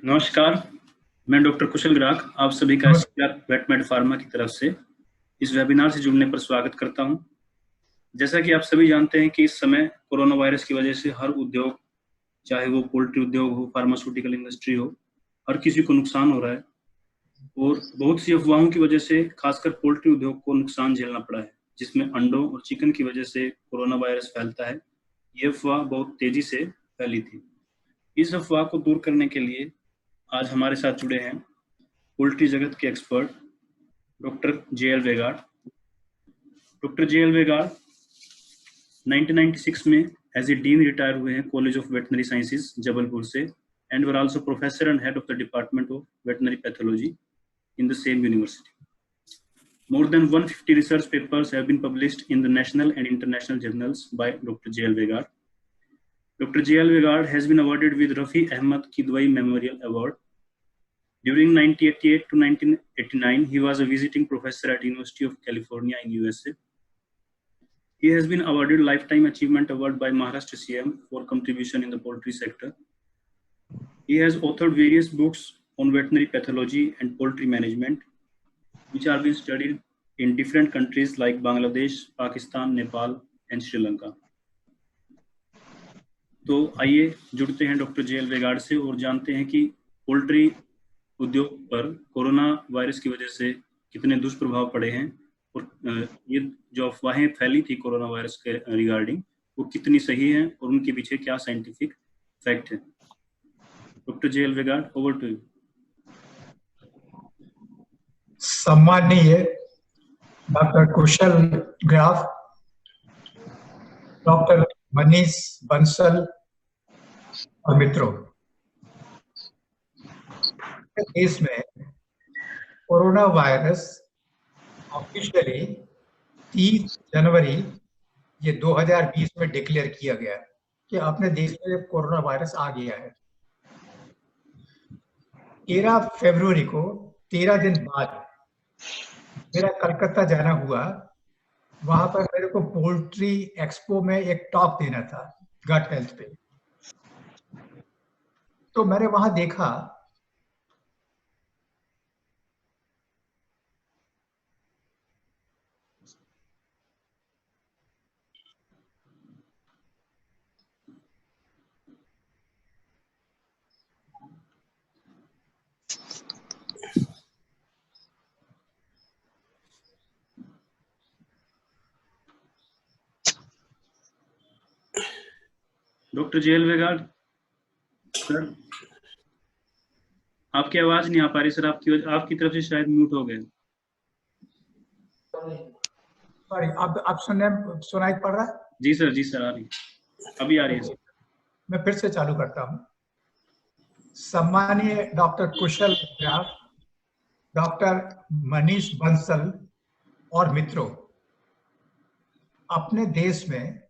नमस्कार, मैं डॉक्टर कुशल ग्राहक आप सभी का नमस्कार। वेटमेड फार्मा की तरफ से इस वेबिनार से जुड़ने पर स्वागत करता हूं। जैसा कि आप सभी जानते हैं कि इस समय कोरोना वायरस की वजह से हर उद्योग, चाहे वो पोल्ट्री उद्योग हो, फार्मास्यूटिकल इंडस्ट्री हो, हर किसी को नुकसान हो रहा है और बहुत सी अफवाहों की वजह से खासकर पोल्ट्री उद्योग को नुकसान झेलना पड़ा है, जिसमें अंडों और चिकन की वजह से कोरोना वायरस फैलता है। ये अफवाह बहुत तेजी से फैली थी। इस अफवाह को दूर करने के लिए आज हमारे साथ जुड़े हैं पोल्ट्री जगत के expert doctor J L. Vegad. Doctor J L. Vegad 1996 में एज ए डीन रिटायर हुए हैं college of veterinary sciences Jabalpur से and were also professor and head of the department of veterinary pathology in the same university. More than 150 research papers have been published in the national and international journals by Dr. J.L. Vegaड़. Dr. J.L. Vegaड़ has been awarded with Rafi Ahmad Kidwai Memorial Award. During 1988 to 1989, he was a visiting professor at University of California in USA. He has been awarded Lifetime Achievement Award by Maharashtra CM for contribution in the poultry sector. He has authored various books on veterinary pathology and poultry management, which are being studied in different countries like Bangladesh, Pakistan, Nepal, and Sri Lanka. तो आइए जुड़ते हैं doctor J L. वेगाड़ से और जानते हैं कि poultry उद्योग पर कोरोना वायरस की वजह से कितने दुष्प्रभाव पड़े हैं और ये जो अफवाहें फैली थी कोरोना वायरस के रिगार्डिंग वो कितनी सही हैं और उनके पीछे क्या साइंटिफिक फैक्ट है. Doctor J L. Vegad, over to you. सम्माननीय डॉक्टर कुशल ग्राफ, डॉक्टर मनीष बंसल और मित्रों, देश में कोरोना वायरस ऑफिशियली 30 जनवरी ये 2020 में डिक्लेयर किया गया कि अपने देश में कोरोना वायरस आ गया है. 13 फरवरी को 13 दिन बाद मेरा कलकत्ता जाना हुआ. वहां पर मेरे को पोल्ट्री एक्सपो में एक टॉक देना था गट हेल्थ पे. तो मैंने वहां देखा डॉक्टर जे.एल. वेगाड़ सर, आपकी आवाज नहीं आ पा रही सर. आपकी तरफ से शायद म्यूट हो गए. सॉरी, अब सुनाई पड़ रहा है? जी सर आ रही है, अभी आ रही है सर. मैं फिर से चालू करता हूं. सम्मानीय डॉक्टर कुशल ग्राफ, डॉक्टर मनीष बंसल और मित्रों, अपने देश में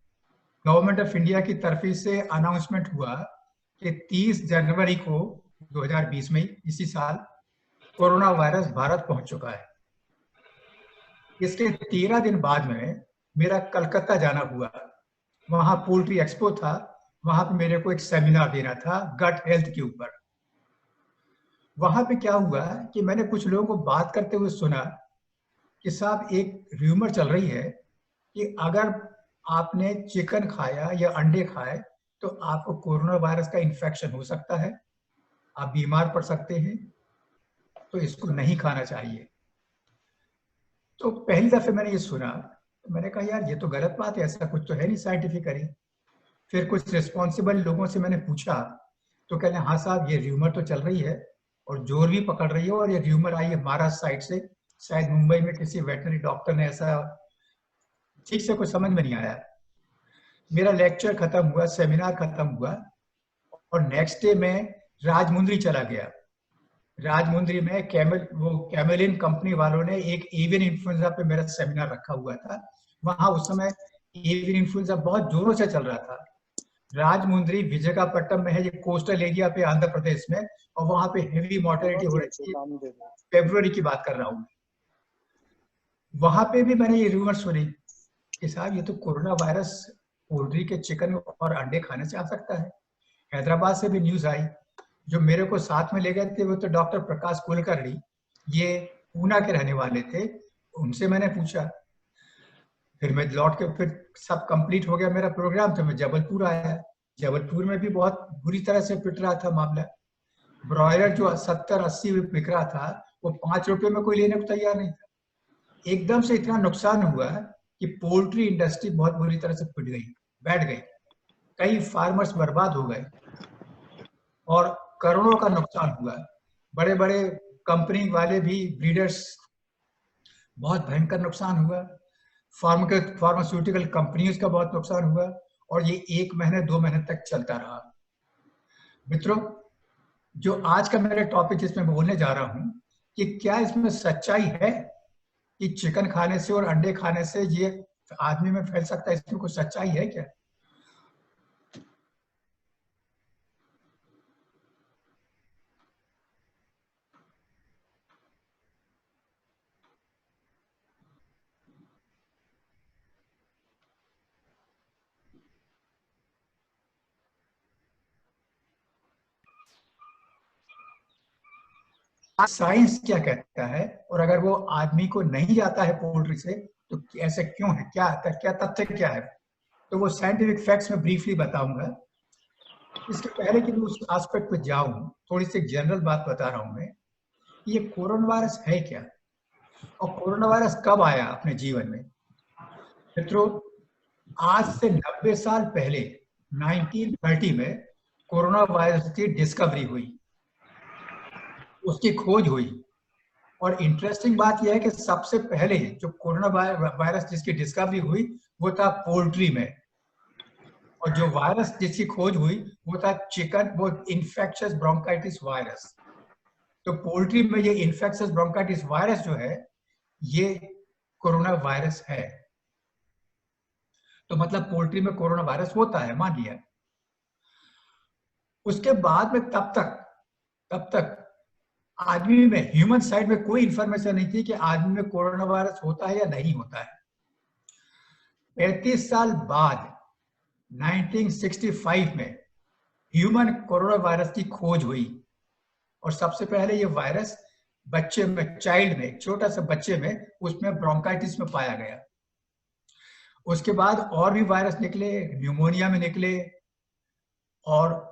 गवर्नमेंट ऑफ इंडिया की तरफ से अनाउंसमेंट हुआ कि 30 जनवरी को 2020 में इसी साल कोरोना वायरस भारत पहुंच चुका है. इसके 13 दिन बाद में मेरा कलकत्ता जाना हुआ. वहां पोल्ट्री एक्सपो था. वहां पे मेरे को एक सेमिनार देना था गट हेल्थ के ऊपर. वहां पे क्या हुआ कि मैंने कुछ लोगों को बात करते हुए सुना कि साहब एक र्यूमर चल रही है कि अगर आपने चिकन खाया या अंडे खाए तो आपको कोरोना वायरस का इन्फेक्शन हो सकता है, आप बीमार पड़ सकते हैं, तो इसको नहीं खाना चाहिए. तो पहली दफे मैंने ये सुना तो मैंने कहा यार ये तो गलत बात है, ऐसा कुछ तो है नहीं साइंटिफिकली. फिर कुछ रिस्पॉन्सिबल लोगों से मैंने पूछा तो कहने हाँ साहब ये र्यूमर तो चल रही है और जोर भी पकड़ रही है और ये र्यूमर आई है महाराष्ट्र साइड से. शायद मुंबई में किसी वेटनरी डॉक्टर ने ऐसा, ठीक से कुछ समझ में नहीं आया. मेरा लेक्चर खत्म हुआ, सेमिनार खत्म हुआ और नेक्स्ट डे मैं राजमुंद्री चला गया. राजमुंद्री में कैमेलिन कंपनी वालों ने एक एवियन इन्फ्लुएंजा पे मेरा सेमिनार रखा हुआ था. वहां उस समय एवियन इन्फ्लुएंजा बहुत जोरों से चल रहा था. राजमुंद्री विशाखापट्टनम में है, ये कोस्टल एरिया पे आंध्र प्रदेश में, और वहां पे हेवी मोर्टेलिटी हो रही थी. फरवरी की बात कर रहा हूँ. वहां पे भी मैंने ये रूमर सुनी कि साहब ये तो कोरोना वायरस पोल्ट्री के चिकन और अंडे खाने से आ सकता है. हैदराबाद से भी न्यूज आई जो मेरे को साथ में ले गए थे वो तो डॉक्टर प्रकाश कुलकर्णी, ये पूना के रहने वाले थे। उनसे मैंने पूछा, फिर मैं लौट के, फिर सब कंप्लीट हो गया मेरा प्रोग्राम, तो मैं जबलपुर आया। जबलपुर में भी बहुत बुरी तरह से पिट रहा था मामला। ब्रॉयलर जो 70-80 बिक रहा था, वो 5 रुपए में कोई लेने को तैयार नहीं था। एकदम से इतना नुकसान हुआ कि पोल्ट्री इंडस्ट्री बहुत बुरी तरह से पिट गई, बैठ गई। कई फार्मर्स बर्बाद हो गए और करोड़ों का नुकसान हुआ। बड़े बड़े कंपनी वाले भी, ब्रीडर्स, बहुत भयंकर नुकसान हुआ। फार्मास्यूटिकल कंपनीज का बहुत नुकसान हुआ, और ये 1 महीने 2 महीने तक चलता रहा। मित्रों, जो आज का मेरा टॉपिक जिसमें मैं बोलने जा रहा हूं कि क्या इसमें सच्चाई है कि चिकन खाने से और अंडे खाने से ये आदमी में फैल सकता है, इसमें कुछ सच्चाई है क्या? साइंस क्या कहता है, और अगर वो आदमी को नहीं जाता है पोल्ट्री से, तो ऐसे क्यों है, क्या तथ्य क्या है? तो वो साइंटिफिक फैक्ट्स में ब्रीफली बताऊंगा। इसके पहले कि मैं उस एस्पेक्ट पे जाऊं, थोड़ी सी जनरल बात बता रहा हूं मैं। ये कोरोना वायरस है क्या, और कोरोना वायरस कब आया अपने जीवन में? मित्रों, आज से 90 साल पहले 1930 में कोरोना वायरस की डिस्कवरी हुई, उसकी खोज हुई। और इंटरेस्टिंग बात यह है कि सबसे पहले जो कोरोना वायरस जिसकी डिस्कवरी हुई वो था पोल्ट्री में, और जो वायरस जिसकी खोज हुई वो था चिकन, वो इन्फेक्शियस ब्रोंकाइटिस वायरस। तो पोल्ट्री में ये इन्फेक्शियस ब्रोंकाइटिस वायरस जो है, ये कोरोना वायरस है। तो मतलब पोल्ट्री में कोरोना वायरस होता है, मान लिया। उसके बाद में तब तक आदमी में, ह्यूमन साइड में कोई इंफॉर्मेशन नहीं थी कि आदमी में कोरोना वायरस होता है या नहीं होता है। 35 साल बाद 1965 में ह्यूमन कोरोना वायरस की खोज हुई, और सबसे पहले ये वायरस बच्चे में, चाइल्ड में, एक छोटा सा बच्चे में, उसमें ब्रोंकाइटिस में पाया गया। उसके बाद और भी वायरस निकले, न्यूमोनिया में निकले और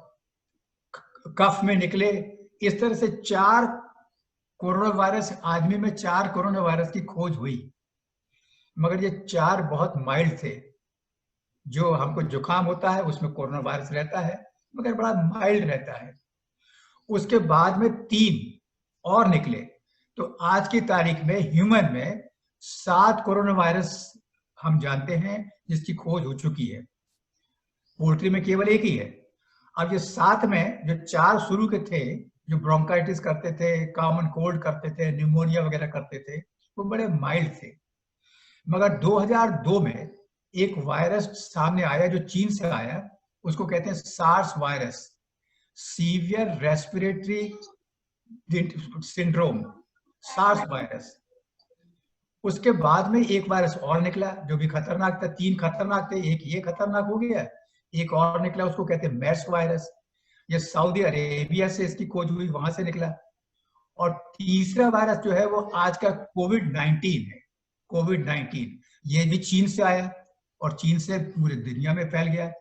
कफ में निकले। इस तरह से 4 कोरोना वायरस, आदमी में 4 कोरोना वायरस की खोज हुई, मगर ये 4 बहुत माइल्ड थे। जो हमको जुकाम होता है उसमें कोरोना वायरस रहता है, मगर बड़ा माइल्ड रहता है। उसके बाद में 3 और निकले। तो आज की तारीख में ह्यूमन में 7 कोरोना वायरस हम जानते हैं जिसकी खोज हो चुकी है। पोल्ट्री में केवल 1 ही है। अब ये 7 में जो 4 शुरू के थे, जो ब्रोंकाइटिस करते थे, कॉमन कोल्ड करते थे, न्यूमोनिया वगैरह करते थे, वो बड़े माइल्ड थे। मगर 2002 में एक वायरस सामने आया जो चीन से आया, उसको कहते हैं SARS virus, severe respiratory syndrome, SARS virus. उसके बाद में एक वायरस और निकला जो भी खतरनाक था। 3 खतरनाक थे, एक ये खतरनाक हो गया, एक और निकला, उसको कहते हैं मेर्स वायरस। ये सऊदी अरेबिया से इसकी खोज हुई, वहां से निकला। और तीसरा वायरस जो है वो आज का कोविड-19 है। कोविड-19 ये भी चीन से आया और चीन से पूरी दुनिया में फैल गया।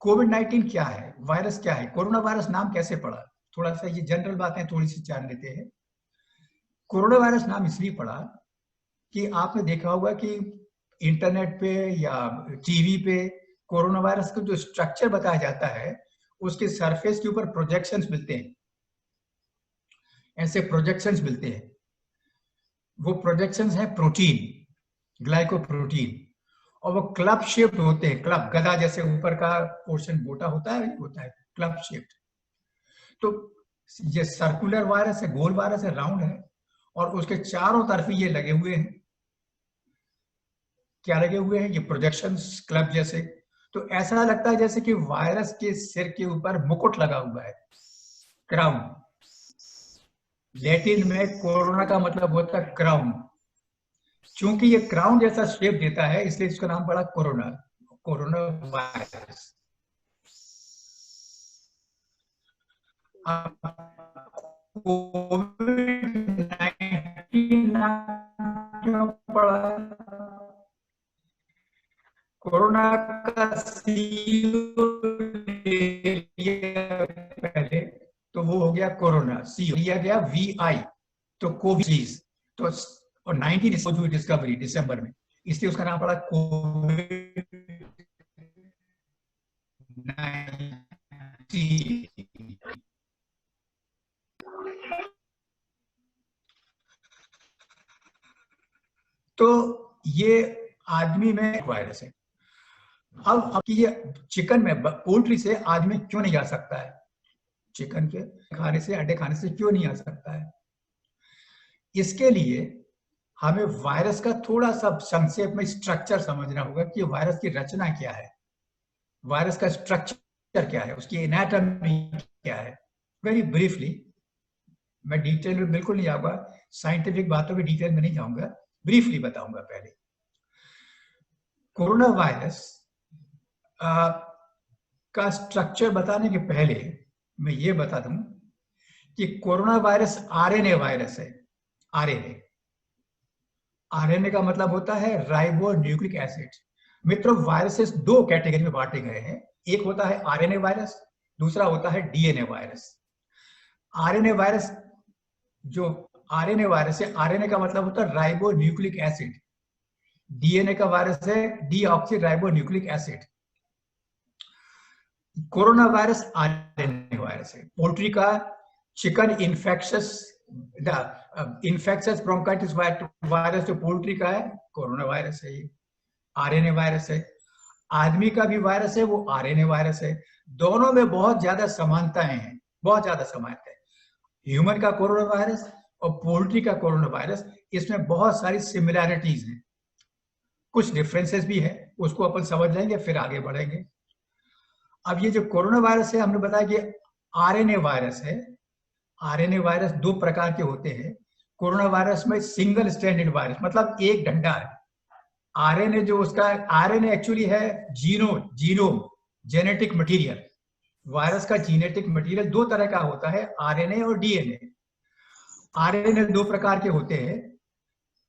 कोविड-19 क्या है, वायरस क्या है, कोरोना वायरस नाम कैसे पड़ा? थोड़ा सा ये जनरल बातें थोड़ी सी जान लेते हैं। कोरोना वायरस नाम इसलिए पड़ा कि आपने देखा होगा कि इंटरनेट पे या टीवी पे कोरोना वायरस का जो स्ट्रक्चर बताया जाता है, उसके सरफेस के ऊपर प्रोजेक्शंस मिलते हैं, ऐसे प्रोजेक्शंस मिलते हैं। वो प्रोजेक्शंस हैं प्रोटीन, ग्लाइकोप्रोटीन, और वो क्लब शेप्ड होते हैं, क्लब, गदा जैसे ऊपर का पोर्शन मोटा होता है क्लब शेप्ड। तो ये सर्कुलर वायरस है, गोल वायरस है, राउंड है, और उसके चारों तरफ ये लगे हुए हैं। क्या लगे हुए हैं? ये प्रोजेक्शंस, क्लब जैसे। तो ऐसा लगता है जैसे कि वायरस के सिर के ऊपर मुकुट लगा हुआ है, क्राउन। लैटिन में कोरोना का मतलब होता है क्राउन। चूंकि ये क्राउन जैसा शेप देता है, इसलिए इसका नाम पड़ा कोरोना, कोरोना वायरस। क्यों पड़ा? कोरोना का पहले तो वो हो गया कोरोना, सी लिया गया VI, तो कोविड, तो और 19 डिस्कवरी दिसंबर में, इसलिए उसका नाम पड़ा कोविड 19। तो ये आदमी में वायरस है। अब ये चिकन में, पोल्ट्री से आदमी क्यों नहीं आ सकता है? चिकन के खाने से, अंडे खाने से क्यों नहीं आ सकता है? इसके लिए हमें वायरस का थोड़ा सा संक्षेप में स्ट्रक्चर समझना होगा कि वायरस की रचना क्या है, वायरस का स्ट्रक्चर क्या है, उसकी एनाटॉमी क्या है। वेरी ब्रीफली, मैं डिटेल में बिल्कुल नहीं जाऊंगा, साइंटिफिक बातों में डिटेल में नहीं जाऊंगा, ब्रीफली बताऊंगा। पहले कोरोना वायरस का स्ट्रक्चर बताने के पहले मैं ये बता दूं कि कोरोना वायरस आरएनए वायरस है। आरएनए, आरएनए का मतलब होता है राइबो न्यूक्लिक एसिड। मित्रों, वायरसेस दो कैटेगरी में बांटे गए हैं, एक होता है आरएनए वायरस, दूसरा होता है डीएनए वायरस। आरएनए वायरस, जो आरएनए वायरस है, आरएनए का मतलब होता है राइबो न्यूक्लिक एसिड, डीएनए का वायरस है deoxy ribo nucleic acid. Corona virus RNA virus है। पोल्ट्री का चिकन इन्फेक्शस ब्रोंकाइटिस वायरस जो पोल्ट्री का है, कोरोना वायरस है, ये आरएनए वायरस है। आदमी का भी वायरस है, वो आरएनए वायरस है। दोनों में बहुत ज्यादा समानताएं हैं, बहुत ज्यादा समानताएं। ह्यूमन का कोरोना वायरस और पोल्ट्री का कोरोना वायरस, इसमें बहुत सारी सिमिलैरिटीज हैं, कुछ डिफरेंसेस भी है, उसको अपन समझ लेंगे फिर आगे बढ़ेंगे। अब ये जो कोरोना वायरस है, हमने बताया कि आरएनए वायरस है। आरएनए वायरस दो प्रकार के होते हैं। कोरोना वायरस में सिंगल स्ट्रैंडेड वायरस, मतलब एक डंडा है। आरएनए जो उसका, आरएनए एक्चुअली है जीनोम, जेनेटिक मटेरियल। वायरस का जेनेटिक मटेरियल दो तरह का होता है, आरएनए और डीएनए। आरएनए दो प्रकार के होते हैं,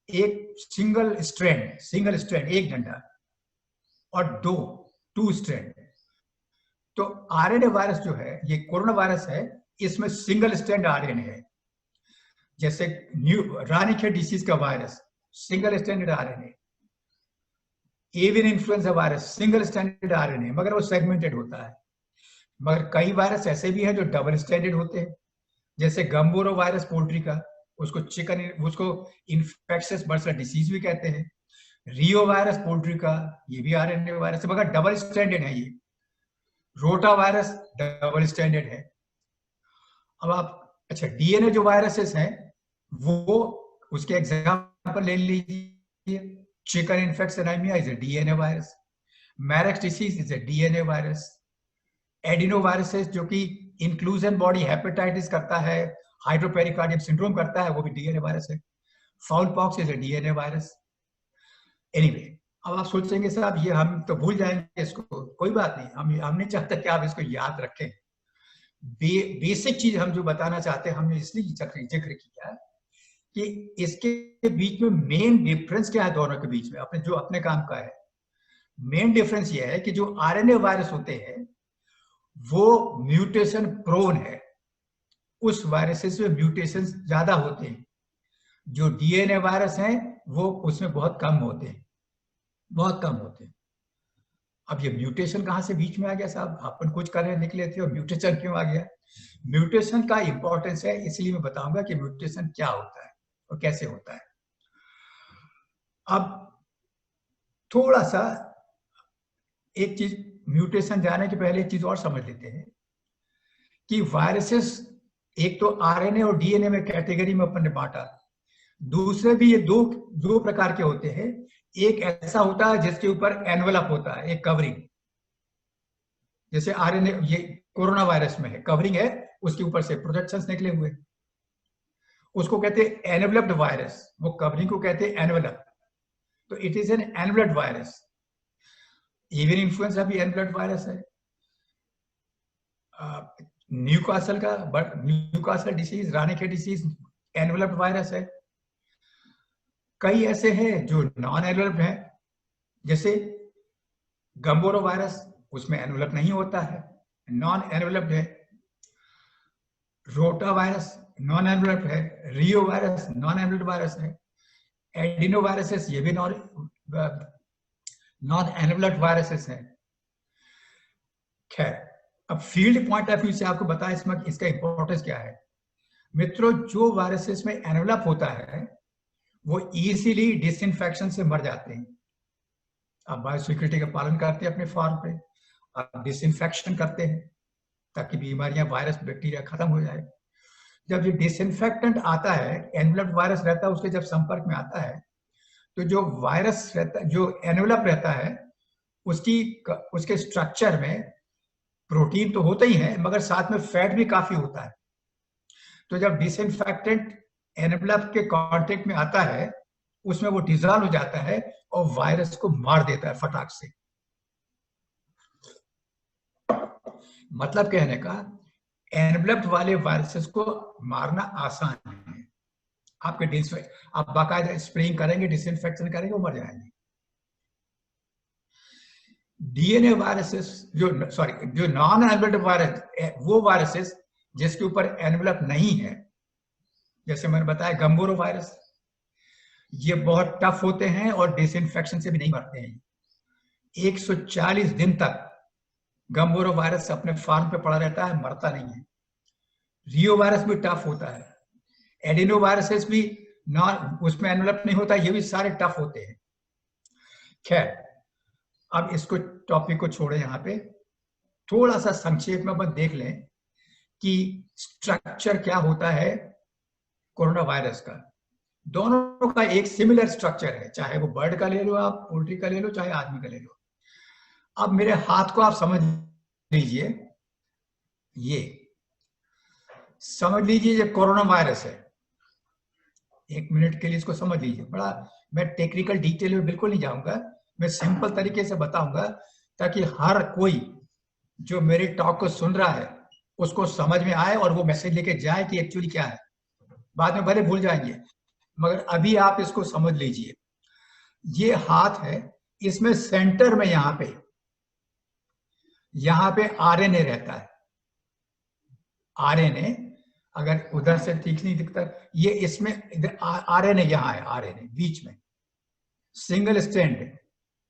एक सिंगल स्ट्रैंड एक डंडा, और टू स्ट्रैंड। तो आरएनए वायरस जो है, ये कोरोना वायरस है, इसमें सिंगल स्ट्रैंड आरएनए है। जैसे रानीखेत डिसीज का virus, single stranded RNA. Avian influenza virus, single stranded RNA, मगर वो सेगमेंटेड होता है। मगर कई वायरस ऐसे भी हैं जो डबल स्ट्रैंडेड होते हैं, जैसे गंबोरो वायरस पोल्ट्री का, उसको इन्फेक्शियस बर्सर डिसीज भी कहते हैं। रियो वायरस पोल्ट्री का, ये भी आरएनए वायरस है, मगर डबल स्ट्रैंडेड है ये। रोटा वायरस डबल स्टैंडर्ड है। अब आप, अच्छा, डीएनए जो वायरसेस हैं, वो उसके एग्जांपल ले लीजिए। Chicken infection anemia is a DNA virus. Marek's disease is a DNA virus. Adeno viruses जो कि इंक्लूजन बॉडी हेपेटाइटिस करता है, हाइड्रोपेरिकार्डियम सिंड्रोम करता है, वो भी डीएनए वायरस है। Foul pox is a DNA virus. Anyway, अब आप सोचेंगे साहब ये हम तो भूल जाएंगे इसको, कोई बात नहीं, हम नहीं चाहते कि आप इसको याद रखें। बेसिक चीज हम जो बताना चाहते हैं, हमने इसलिए जिक्र किया कि इसके बीच में मेन डिफरेंस क्या है दोनों के बीच में, अपने काम का है। मेन डिफरेंस ये है कि जो आरएनए वायरस होते हैं वो म्यूटेशन प्रोन है, उस वायरसेस में म्यूटेशन ज्यादा होते हैं। जो डीएनए वायरस हैं वो उसमें बहुत कम होते हैं, बहुत कम होते हैं। अब ये म्यूटेशन कहां से बीच में आ गया साहब? अपन कुछ करने निकले थे और म्यूटेशन क्यों आ गया? म्यूटेशन का इंपॉर्टेंस है, इसलिए मैं बताऊंगा कि म्यूटेशन क्या होता है और कैसे होता है। अब थोड़ा सा एक चीज, म्यूटेशन जाने के पहले एक चीज और समझ लेते हैं कि वायरसेस एक तो आरएनए और डीएनए में कैटेगरी में अपन ने बांटा, दूसरे भी ये दो प्रकार के होते हैं। एक ऐसा होता है जिसके ऊपर एनवेलप होता है, एक कवरिंग, जैसे आरएनए, ये कोरोना वायरस में है, कवरिंग है, उसके ऊपर से प्रोटेक्शंस निकले हुए, उसको कहते हैं एनवेलप्ड वायरस, वो कवरिंग को कहते हैं एनवेलप। तो it is an enveloped virus. Avian influenza भी एनवेलप्ड वायरस है। Newcastle disease, Ranikhet disease enveloped virus है। कई ऐसे हैं जो नॉन एनवेलप्ड है, जैसे गंबोरो वायरस, उसमें एनवेलप नहीं होता है, नॉन एनवेलप्ड है। रोटा वायरस नॉन एनवेलप्ड है, रियो वायरस नॉन एनवेलप्ड वायरस है, एडिनो वायरसेस ये भी नॉन एनवेलप्ड वायरसेस हैं। खैर, अब फील्ड पॉइंट ऑफ व्यू से आपको बताया इसमें इसका इंपॉर्टेंस क्या है। मित्रों, जो वायरसेस में एनवेलप होता है वो इजीली डिसइंफेक्शन से मर जाते हैं। आप बायोसिक्योरिटी का पालन करते हैं अपने फार्म पे, आप डिसइंफेक्शन करते हैं ताकि बीमारियां, वायरस, बैक्टीरिया खत्म हो जाए। जब ये डिसइंफेक्टेंट आता है, एनवेलप्ड वायरस रहता है, उसके जब संपर्क में आता है तो जो वायरस रहता है, जो एनवेलप रहता है, उसके स्ट्रक्चर में प्रोटीन तो होता ही है मगर साथ में फैट भी काफी होता है। तो जब डिसइंफेक्टेंट एनवेलप के कांटेक्ट में आता है उसमें वो डिसॉल्व हो जाता है और वायरस को मार देता है फटाक से। मतलब कहने का, एनवेलप्ड वाले वायरसेस को मारना आसान है। आप बाकायदा स्प्रेइंग करेंगे, डिसइंफेक्शन करेंगे, वो मर जाएंगे। डीएनए वायरसेस जो नॉन एनवेलप्ड वायरस, वो वायरसेस जिसके ऊपर एनवेलप नहीं है, जैसे मैंने बताया गंबोरो वायरस, ये बहुत टफ होते हैं और डिसइंफेक्शन से भी नहीं मरते हैं। 140 दिन तक गंबोरो वायरस अपने फार्म पे पड़ा रहता है, मरता नहीं है। रियो वायरस भी टफ होता है, एडिनो वायरसेस भी उसमें एनवेलप नहीं होता, ये भी सारे टफ होते हैं। खैर, अब इसको टॉपिक को छोड़े, यहाँ पे थोड़ा सा संक्षेप में अपन देख लें कि स्ट्रक्चर क्या होता है कोरोना वायरस का। दोनों का एक सिमिलर स्ट्रक्चर है, चाहे वो बर्ड का ले लो, आप पोल्ट्री का ले लो, चाहे आदमी का ले लो। अब मेरे हाथ को आप समझ लीजिए, ये समझ लीजिए ये कोरोना वायरस है। एक मिनट के लिए इसको समझ लीजिए। बड़ा मैं टेक्निकल डिटेल में बिल्कुल नहीं जाऊंगा, मैं सिंपल तरीके से बताऊंगा ताकि हर कोई जो मेरे टॉक को सुन रहा है उसको समझ में आए और वो मैसेज लेके जाए कि एक्चुअली क्या है। बाद में भले भूल जाएंगे मगर अभी आप इसको समझ लीजिए। ये हाथ है, इसमें सेंटर में यहाँ पे आरएनए रहता है। आरएनए अगर उधर से ठीक नहीं दिखता, ये इसमें आरएनए यहाँ है, आरएनए बीच में सिंगल स्ट्रैंड,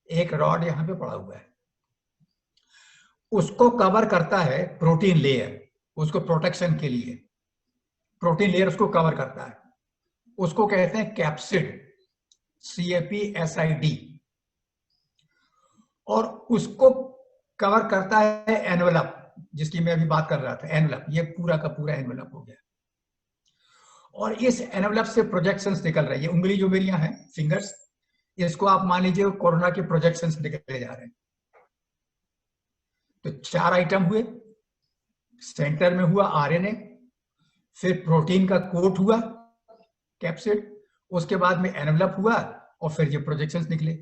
एक रॉड यहाँ पे पड़ा हुआ है, उसको कवर करता है प्रोटीन लेयर। उसको प्रोटेक्शन के लिए प्रोटीन लेयर उसको कवर करता है, उसको कहते हैं कैप्सिड, CAPSID। और उसको कवर करता है एनवेलप, जिसकी मैं अभी बात कर रहा था, एनवेलप। ये पूरा का पूरा एनवेलप हो गया और इस एनवेलप से प्रोजेक्शंस निकल रही है। उंगली जो मेरी यहाँ है, फिंगर्स, इसको आप मान लीजिए कोरोना के प्रोजेक्शंस निकले जा रहे हैं। तो 4 आइटम हुए, सेंटर में हुआ आरएनए, फिर प्रोटीन का कोट हुआ कैप्सिड, उसके बाद में एनवेलप हुआ और फिर ये प्रोजेक्शंस निकले।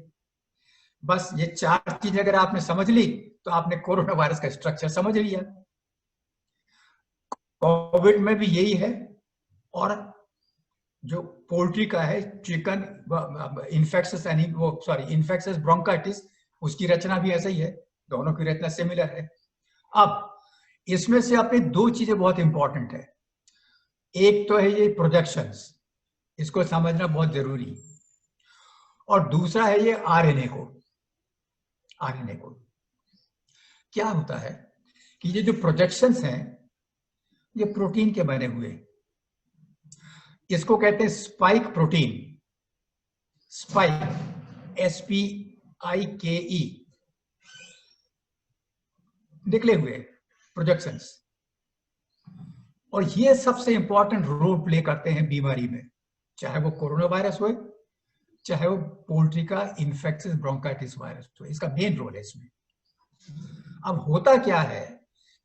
बस ये 4 चीजें अगर आपने समझ ली तो आपने कोरोना वायरस का स्ट्रक्चर समझ लिया। कोविड में भी यही है, और जो पोल्ट्री का है, चिकन इन्फेक्शस ब्रोंकाइटिस, उसकी रचना भी ऐसा ही है, दोनों की रचना सिमिलर है। अब इसमें से अपने 2 चीजें बहुत इंपॉर्टेंट है। एक तो है ये प्रोजेक्शंस, इसको समझना बहुत जरूरी, और दूसरा है ये आरएनए को। आरएनए को क्या होता है कि ये जो प्रोजेक्शंस हैं ये प्रोटीन के बने हुए, इसको कहते हैं स्पाइक प्रोटीन। स्पाइक, SPIKE, निकले हुए प्रोजेक्शंस, और ये सबसे इंपॉर्टेंट रोल प्ले करते हैं बीमारी में, चाहे वो कोरोना वायरस हो, चाहे वो पोल्ट्री का इन्फेक्शस ब्रोंकाइटिस वायरस हो। इसका मेन रोल है इसमें। अब होता क्या है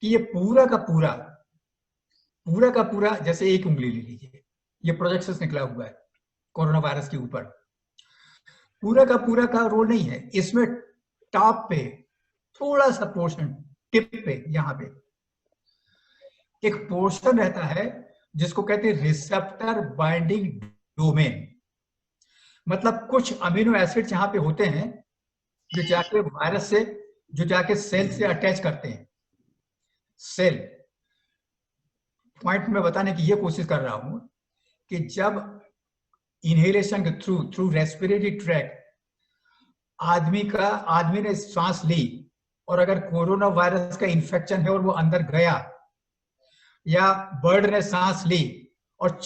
कि ये पूरा का पूरा जैसे एक उंगली ले लीजिए, ये प्रोजेक्शंस निकला हुआ है कोरोना वायरस के ऊपर, पूरा का रोल नहीं है इसमें। टॉप पे थोड़ा सा पोर्शन, टिप पे, यहाँ पे एक पोर्शन रहता है जिसको कहते हैं रिसेप्टर बाइंडिंग डोमेन। मतलब कुछ अमीनो एसिड यहाँ पे होते हैं जो जाके वायरस से, जो जाके सेल से अटैच करते हैं। सेल पॉइंट में बताने की ये कोशिश कर रहा हूं कि जब इनहेलेशन के थ्रू रेस्पिरेटरी ट्रैक आदमी ने सांस ली, और अगर कोरोना वायरस का इंफेक्शन है और वो अंदर गया, या बर्ड ने सांस ली और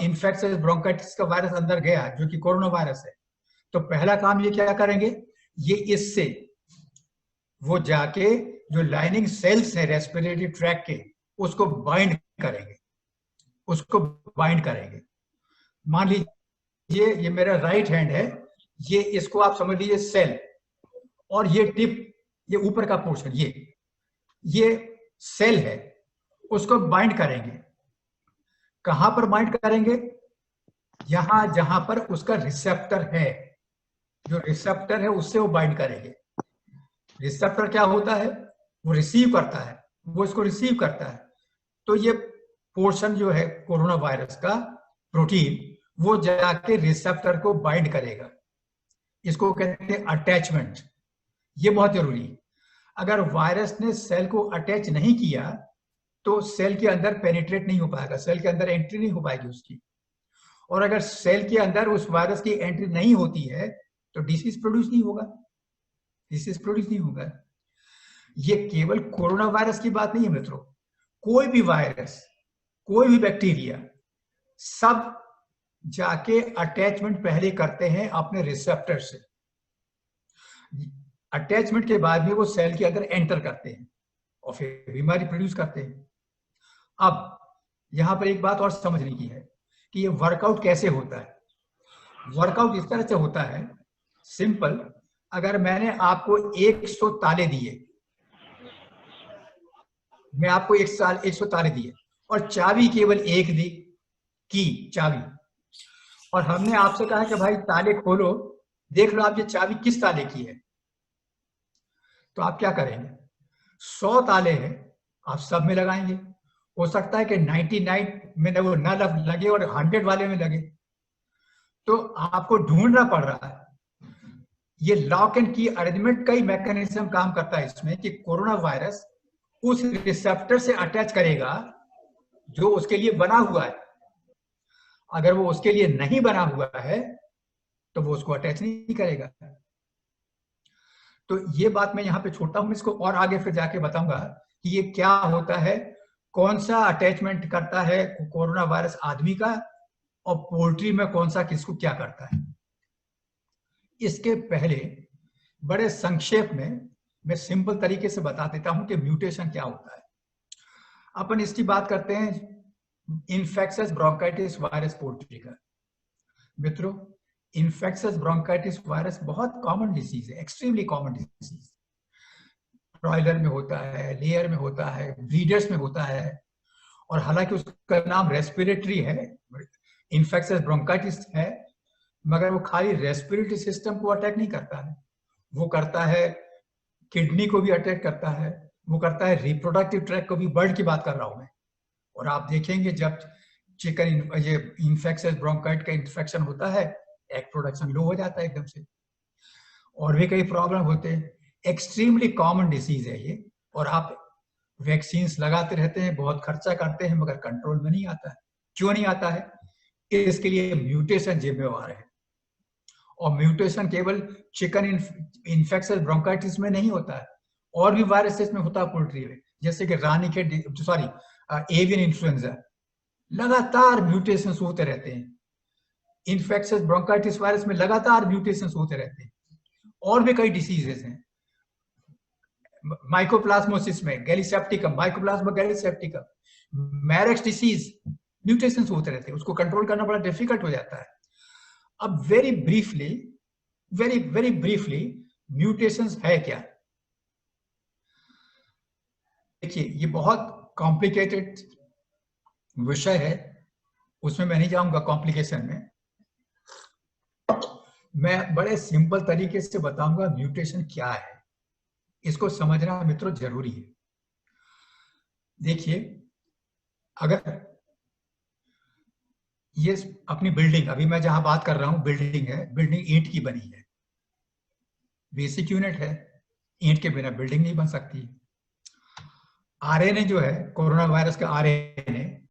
इन्फेक्शियस ब्रोंकाइटिस का वायरस अंदर गया जो कि कोरोना वायरस है, तो पहला काम ये क्या करेंगे, ये इससे वो जाके जो लाइनिंग सेल्स है रेस्पिरेटरी ट्रैक के, उसको बाइंड करेंगे। मान लीजिए ये मेरा राइट हैंड है, ये इसको आप समझ लीजिए सेल, और ये टिप, ये ऊपर का पोर्शन, ये सेल है, उसको बाइंड करेंगे। कहां पर बाइंड करेंगे? यहां जहां पर उसका रिसेप्टर है, जो रिसेप्टर है उससे वो बाइंड करेंगे। रिसेप्टर क्या होता है? वो रिसीव करता है, वो इसको रिसीव करता है। तो ये पोर्शन जो है कोरोना वायरस का प्रोटीन, वो जाके रिसेप्टर को बाइंड करेगा। इसको कहते हैं अटैचमेंट। ये बहुत जरूरी है। अगर वायरस ने सेल को अटैच नहीं किया तो सेल के अंदर पेनिट्रेट नहीं हो पाएगा, सेल के अंदर एंट्री नहीं हो पाएगी उसकी। और अगर सेल के अंदर उस वायरस की एंट्री नहीं होती है तो डिसीज प्रोड्यूस नहीं होगा। ये केवल कोरोना वायरस की बात नहीं है मित्रों, कोई भी वायरस, कोई भी बैक्टीरिया, सब जाके अटैचमेंट पहले करते हैं अपने रिसेप्टर से। अटैचमेंट के बाद भी वो सेल के अंदर एंटर करते हैं और फिर बीमारी प्रोड्यूस करते हैं। अब यहां पर एक बात और समझने की है कि ये वर्कआउट कैसे होता है। वर्कआउट इस तरह से होता है, सिंपल। अगर मैंने आपको 100 ताले दिए, मैं आपको 100 ताले दिए और चाबी केवल एक दी, की चाबी, और हमने आपसे कहा कि भाई ताले खोलो, देख लो आप ये चाबी किस ताले की है, तो आप क्या करेंगे? 100 ताले हैं, आप सब में लगाएंगे। हो सकता है कि 99 में वो ना लगे और 100 वाले में लगे, तो आपको ढूंढना पड़ रहा है। ये लॉक एंड की अरेंजमेंट का ही मैकेनिज्म काम करता है इसमें कि कोरोना वायरस उस रिसेप्टर से अटैच करेगा जो उसके लिए बना हुआ है। अगर वो उसके लिए नहीं बना हुआ है तो वो उसको अटैच नहीं करेगा। तो ये बात मैं यहां पे छोड़ता हूं, इसको और आगे फिर जाके बताऊंगा कि ये क्या होता है, कौन सा अटैचमेंट करता है कोरोना वायरस आदमी का, और पोल्ट्री में कौन सा किसको क्या करता है। इसके पहले बड़े संक्षेप में मैं सिंपल तरीके से बता देता हूं कि म्यूटेशन क्या होता है। अपन इसकी बात करते हैं इन्फेक्शियस ब्रोंकाइटिस वायरस पोल्ट्री का। मित्रों, इन्फेक्शियस ब्रोंकाइटिस वायरस बहुत कॉमन डिसीज है, एक्सट्रीमली कॉमन डिसीज। ब्रॉयलर में होता है, लेयर में होता है, ब्रीडर्स में होता है, और हालांकि उसका नाम रेस्पिरेटरी है, इन्फेक्शियस ब्रोंकाइटिस है, मगर वो खाली रेस्पिरेटरी सिस्टम को अटैक नहीं करता है, वो करता है किडनी को भी अटैक करता है, वो करता है रिप्रोडक्टिव ट्रैक को भी। बर्ड की बात कर रहा हूं मैं। और आप देखेंगे जब चिकन ये इन्फेक्शियस ब्रोंकाइट का इन्फेक्शन होता है, एग प्रोडक्शन लो हो जाता है एकदम से, और भी कई प्रॉब्लम होते हैं। एक्सट्रीमली कॉमन डिसीज है ये, और आप वैक्सीन्स लगाते रहते हैं, बहुत खर्चा करते हैं, मगर कंट्रोल में नहीं आता है। क्यों नहीं आता है? इसके लिए म्यूटेशन जिम्मेवार है। और म्यूटेशन केवल चिकन इन्फेक्शियस ब्रोंकाइटिस में नहीं होता है, और भी वायरसेस में होता है पोल्ट्री में, जैसे कि एवियन इन्फ्लुएंजा। लगातार म्यूटेशन होते रहते हैं। इन्फेक्शियस ब्रोंकाइटिस वायरस में लगातार म्यूटेशन होते रहते हैं। और भी कई डिसीजेस हैं, माइकोप्लाज्मोसिस में gallisepticum, mycoplasma gallisepticum, Marek's disease, mutation होते रहते हैं, उसको कंट्रोल करना बड़ा डिफिकल्ट हो जाता है। अब वेरी ब्रीफली म्यूटेशंस है क्या? देखिए, ये बहुत कॉम्प्लिकेटेड विषय है, उसमें मैं नहीं जाऊंगा कॉम्प्लिकेशन में। मैं बड़े सिंपल तरीके से बताऊंगा म्यूटेशन क्या है, इसको समझना मित्रों जरूरी है। देखिए, अगर ये अपनी बिल्डिंग, अभी मैं जहां बात कर रहा हूं बिल्डिंग है, बिल्डिंग ईंट की बनी है, बेसिक यूनिट है, ईंट के बिना बिल्डिंग नहीं बन सकती। आरएनए जो है, कोरोना वायरस का आरएनए